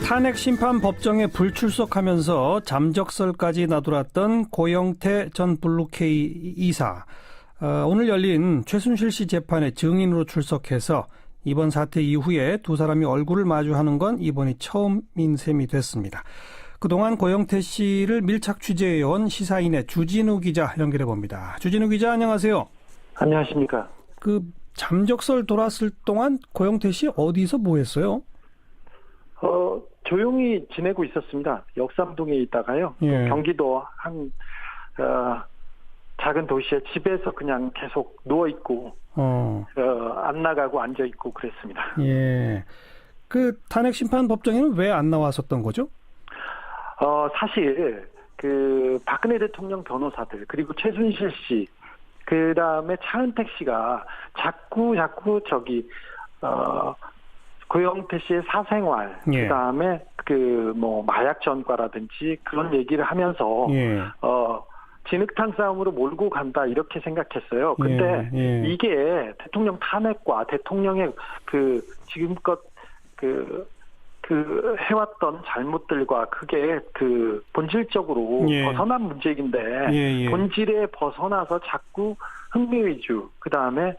탄핵 심판 법정에 불출석하면서 잠적설까지 나돌았던 고영태 전 블루케이 이사. 오늘 열린 최순실 씨 재판에 증인으로 출석해서 이번 사태 이후에 두 사람이 얼굴을 마주하는 건 이번이 처음인 셈이 됐습니다. 그동안 고영태 씨를 밀착 취재해온 시사인의 주진우 기자 연결해 봅니다. 주진우 기자, 안녕하세요. 안녕하십니까. 그 잠적설 돌았을 동안 고영태 씨 어디서 뭐 했어요? 조용히 지내고 있었습니다. 역삼동에 있다가요. 예. 경기도 한 작은 도시에 집에서 그냥 계속 누워 있고 안 나가고 앉아 있고 그랬습니다. 예. 그 탄핵 심판 법정에는 왜 안 나왔었던 거죠? 사실 그 박근혜 대통령 변호사들 그리고 최순실 씨 그다음에 차은택 씨가 자꾸 고영태 씨의 사생활, 예. 그다음에 마약 전과라든지 그런 얘기를 하면서 예. 진흙탕 싸움으로 몰고 간다 이렇게 생각했어요. 근데 예. 이게 대통령 탄핵과 대통령의 지금껏 해왔던 잘못들과 그게 본질적으로 예. 벗어난 문제인데 본질에 벗어나서 자꾸 흥미 위주, 그다음에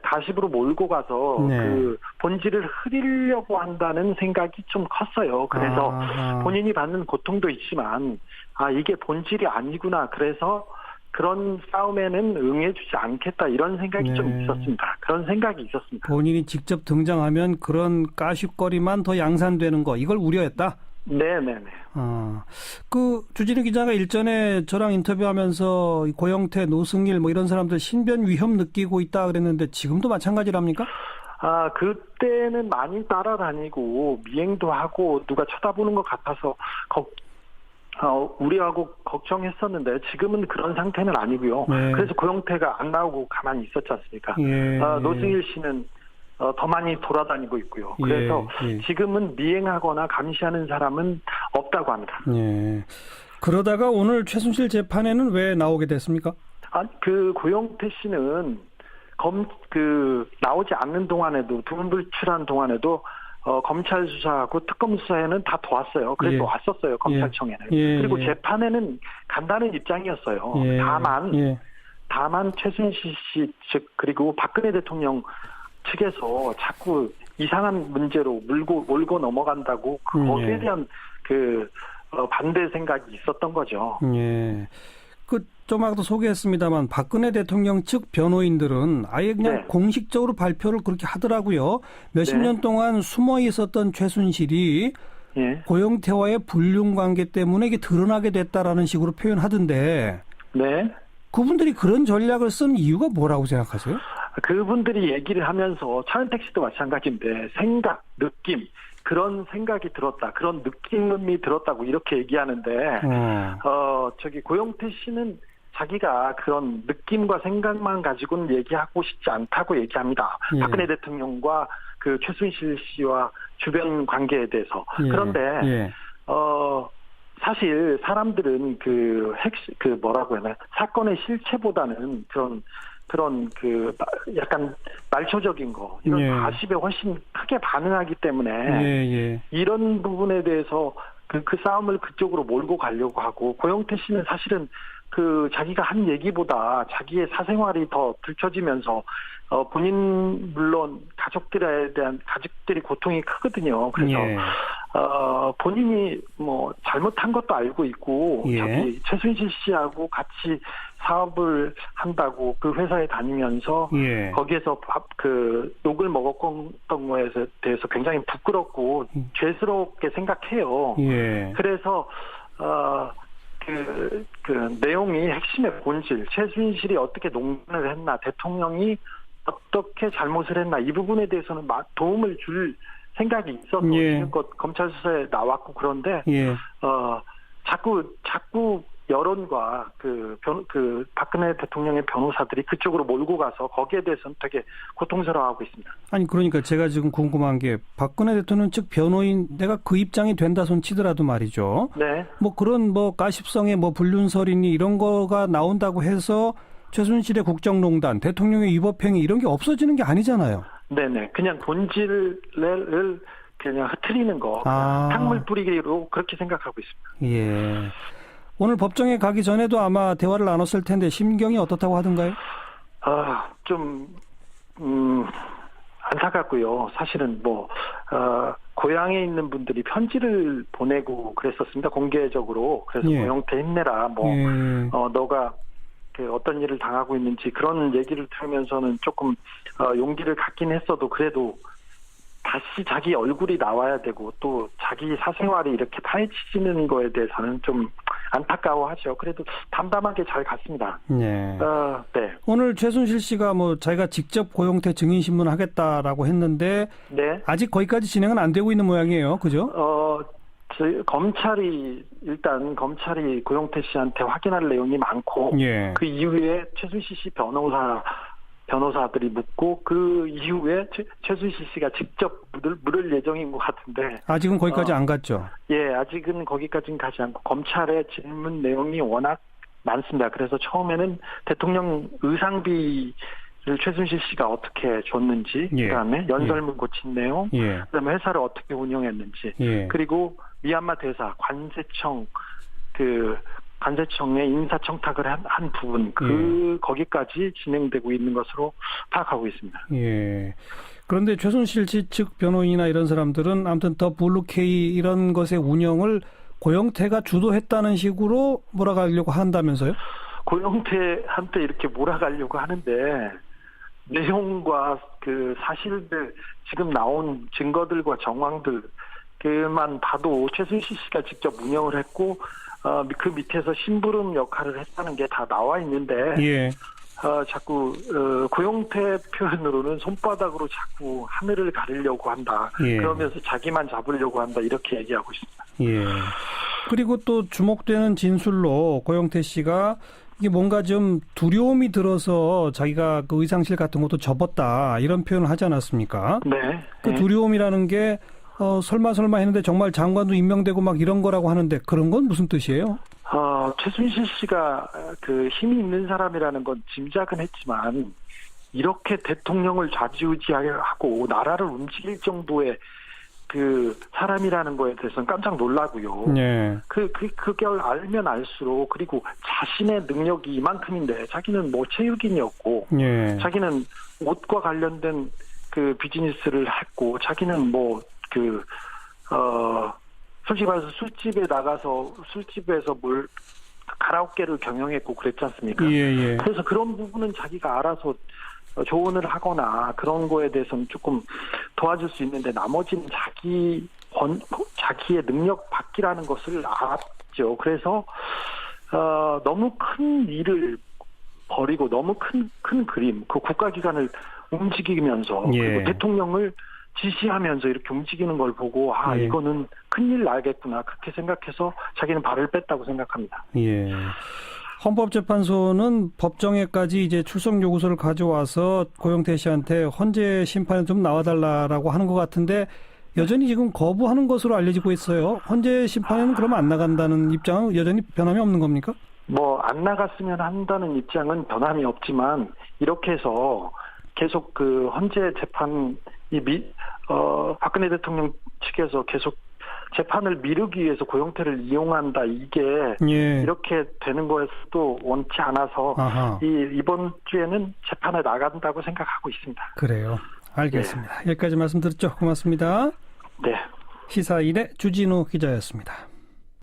가십으로 몰고 가서 본질을 흐리려고 한다는 생각이 좀 컸어요. 그래서 본인이 받는 고통도 있지만 이게 본질이 아니구나. 그래서 그런 싸움에는 응해주지 않겠다 이런 생각이 좀 있었습니다. 그런 생각이 있었습니다. 본인이 직접 등장하면 그런 까십거리만 더 양산되는 거, 이걸 우려했다? 네네네. 주진우 기자가 일전에 저랑 인터뷰하면서 고영태, 노승일 이런 사람들 신변 위험 느끼고 있다 그랬는데 지금도 마찬가지랍니까? 그때는 많이 따라다니고 미행도 하고 누가 쳐다보는 것 같아서 우려하고 걱정했었는데 지금은 그런 상태는 아니고요. 네. 그래서 고영태가 안 나오고 가만히 있었지 않습니까? 노승일 씨는 더 많이 돌아다니고 있고요. 그래서 지금은 미행하거나 감시하는 사람은 없다고 합니다. 예. 그러다가 오늘 최순실 재판에는 왜 나오게 됐습니까? 고영태 씨는 나오지 않는 동안에도 두문불출한 동안에도 검찰 수사하고 특검 수사에는 다 도왔어요. 그래서 왔었어요. 검찰청에는. 그리고 재판에는 간다는 입장이었어요. 다만 최순실 씨 측 그리고 박근혜 대통령 측에서 자꾸 이상한 문제로 몰고 넘어간다고 거기에 대한 반대 생각이 있었던 거죠. 예. 좀 아까도 소개했습니다만 박근혜 대통령 측 변호인들은 아예 그냥 공식적으로 발표를 그렇게 하더라고요. 몇십 년 동안 숨어 있었던 최순실이 고영태와의 불륜 관계 때문에 이게 드러나게 됐다라는 식으로 표현하던데. 네. 그분들이 그런 전략을 쓴 이유가 뭐라고 생각하세요? 그분들이 얘기를 하면서 차은택 씨도 마찬가지인데 생각, 느낌 그런 생각이 들었다. 그런 느낌이 들었다고 이렇게 얘기하는데 고영태 씨는 자기가 그런 느낌과 생각만 가지고는 얘기하고 싶지 않다고 얘기합니다. 박근혜 대통령과 최순실 씨와 주변 관계에 대해서. 그런데 사실 사람들은 뭐라고 해야 하나 사건의 실체보다는 그런 약간 말초적인 거 이런 가십에 훨씬 크게 반응하기 때문에 이런 부분에 대해서 그 싸움을 그쪽으로 몰고 가려고 하고 고영태 씨는 사실은 자기가 한 얘기보다 자기의 사생활이 더 들춰지면서 본인 물론 가족들이 고통이 크거든요. 그래서 본인이 잘못한 것도 알고 있고 자기 최순실 씨하고 같이 사업을 한다고 그 회사에 다니면서 거기에서 욕을 먹었던 거에 대해서 굉장히 부끄럽고 죄스럽게 생각해요. 그래서 내용이 핵심의 본질, 최순실이 어떻게 농단을 했나, 대통령이 어떻게 잘못을 했나 이 부분에 대해서는 도움을 줄 생각이 있어서 지금껏 검찰 수사에 나왔고 그런데 자꾸 여론과 박근혜 대통령의 변호사들이 그쪽으로 몰고 가서 거기에 대해서는 되게 고통스러워하고 있습니다. 아니 그러니까 제가 지금 궁금한 게 박근혜 대통령 측 변호인 내가 그 입장이 된다 손 치더라도 말이죠. 네. 그런 가십성의 불륜설이니 이런 거가 나온다고 해서 최순실의 국정농단, 대통령의 위법행위 이런 게 없어지는 게 아니잖아요. 네네. 그냥 본질을 그냥 흐트리는 거, 탕물 뿌리기로 그렇게 생각하고 있습니다. 예. 오늘 법정에 가기 전에도 아마 대화를 나눴을 텐데 심경이 어떻다고 하던가요? 좀 안타깝고요. 사실은 고향에 있는 분들이 편지를 보내고 그랬었습니다. 공개적으로. 그래서 예. 고영태 힘내라. 너가 어떤 일을 당하고 있는지 그런 얘기를 들으면서는 조금 용기를 갖긴 했어도 그래도 다시 자기 얼굴이 나와야 되고 또 자기 사생활이 이렇게 파헤치는 거에 대해서는 좀 안타까워하죠. 그래도 담담하게 잘 갔습니다. 네. 네. 오늘 최순실 씨가 자기가 직접 고영태 증인 신문을 하겠다라고 했는데 네. 아직 거기까지 진행은 안 되고 있는 모양이에요. 그죠? 검찰이 고영태 씨한테 확인할 내용이 많고 예. 그 이후에 최순실 씨 변호사들이 묻고 그 이후에 최순실 씨가 직접 물을 예정인 것 같은데 아직은 거기까지 안 갔죠. 예, 아직은 거기까지는 가지 않고 검찰의 질문 내용이 워낙 많습니다. 그래서 처음에는 대통령 의상비를 최순실 씨가 어떻게 줬는지, 예. 그다음에 연설문 고친 내용, 예. 그다음에 회사를 어떻게 운영했는지, 예. 그리고 미얀마 대사 관세청에 인사청탁을 한 부분 거기까지 진행되고 있는 것으로 파악하고 있습니다. 예. 그런데 최순실 씨 측 변호인이나 이런 사람들은 아무튼 더 블루케이 이런 것의 운영을 고영태가 주도했다는 식으로 몰아가려고 한다면서요? 고영태한테 이렇게 몰아가려고 하는데 내용과 그 사실들 지금 나온 증거들과 정황들 그만 봐도 최순실 씨가 직접 운영을 했고 그 밑에서 심부름 역할을 했다는 게 다 나와 있는데 예. 자꾸 고영태 표현으로는 손바닥으로 자꾸 하늘을 가리려고 한다. 예. 그러면서 자기만 잡으려고 한다. 이렇게 얘기하고 있습니다. 예. 그리고 또 주목되는 진술로 고영태 씨가 이게 뭔가 좀 두려움이 들어서 자기가 그 의상실 같은 것도 접었다. 이런 표현을 하지 않았습니까? 네. 그 두려움이라는 게 설마 했는데 정말 장관도 임명되고 막 이런 거라고 하는데 그런 건 무슨 뜻이에요? 최순실 씨가 그 힘이 있는 사람이라는 건 짐작은 했지만 이렇게 대통령을 좌지우지하고 나라를 움직일 정도의 그 사람이라는 거에 대해서는 깜짝 놀라고요. 네. 그걸 알면 알수록 그리고 자신의 능력이 이만큼인데 자기는 체육인이었고 네. 자기는 옷과 관련된 그 비즈니스를 했고 자기는 솔직히 말해서 술집에 나가서 술집에서 가라오케를 경영했고 그랬지 않습니까? 예. 그래서 그런 부분은 자기가 알아서 조언을 하거나 그런 거에 대해서는 조금 도와줄 수 있는데 나머지는 자기의 능력 밖이라는 것을 알았죠. 그래서 너무 큰 일을 벌이고 너무 큰 그림, 그 국가기관을 움직이면서 예. 그리고 대통령을 지시하면서 이렇게 움직이는 걸 보고 예. 이거는 큰일 나겠구나 그렇게 생각해서 자기는 발을 뺐다고 생각합니다. 예. 헌법재판소는 법정에까지 이제 출석 요구서를 가져와서 고영태 씨한테 헌재 심판에 좀 나와달라라고 하는 것 같은데 여전히 지금 거부하는 것으로 알려지고 있어요. 헌재 심판에는 그러면 안 나간다는 입장은 여전히 변함이 없는 겁니까? 안 나갔으면 한다는 입장은 변함이 없지만 이렇게 해서 계속 그 헌재 재판이 박근혜 대통령 측에서 계속 재판을 미루기 위해서 고영태를 이용한다. 이게 예. 이렇게 되는 거에서도 원치 않아서 이번 주에는 재판에 나간다고 생각하고 있습니다. 그래요. 알겠습니다. 네. 여기까지 말씀 듣죠. 고맙습니다. 네. 시사일의 주진우 기자였습니다.